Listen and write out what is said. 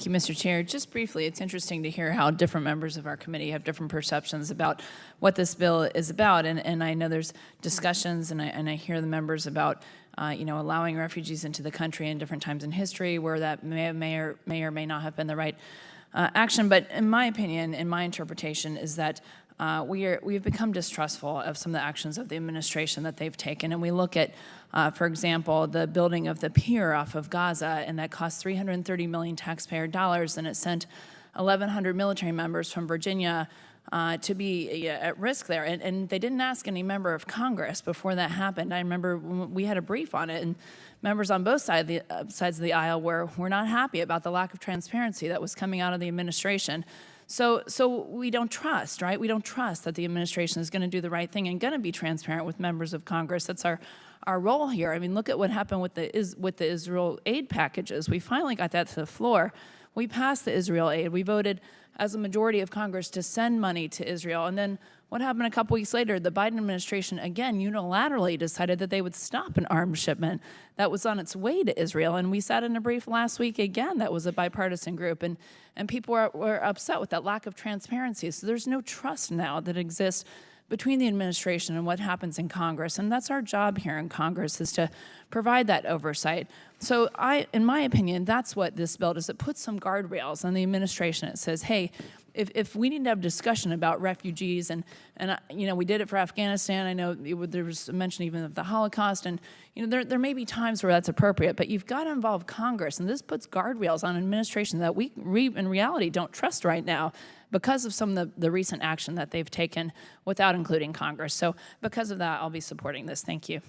Thank you, Mr. Chair. Just briefly, it's interesting to hear how different members of our committee have different perceptions about what this bill is about. And I know there's discussions, and I hear the members about allowing refugees into the country in different times in history where that may or may not have been the right action. But in my opinion, in my interpretation, is that we've become distrustful of some of the actions of the administration that they've taken. And we look at, for example, the building of the pier off of Gaza, and that cost 330 million taxpayer dollars, and it sent 1,100 military members from Virginia to be at risk there. And they didn't ask any member of Congress before that happened. I remember we had a brief on it, and members on both sides of the aisle were not happy about the lack of transparency that was coming out of the administration. So we don't trust, right? We don't trust that the administration is going to do the right thing and going to be transparent with members of Congress. That's our role here. I mean, look at what happened with the Israel aid packages. We finally got that to the floor. We passed the Israel aid. We voted as a majority of Congress to send money to Israel. And then what happened a couple weeks later? The Biden administration, again, unilaterally decided that they would stop an arms shipment that was on its way to Israel. And we sat in a brief last week again that was a bipartisan group. And people were upset with that lack of transparency. So there's no trust now that exists between the administration and what happens in Congress. And that's our job here in Congress, is to provide that oversight. So in my opinion, that's what this bill does. It puts some guardrails on the administration. It says, hey, if we need to have discussion about refugees, and we did it for Afghanistan. I know there was a mention even of the Holocaust, and there may be times where that's appropriate, but you've got to involve Congress, and this puts guardrails on an administration that we in reality don't trust right now because of some of the recent action that they've taken without including Congress. So because of that, I'll be supporting this. Thank you.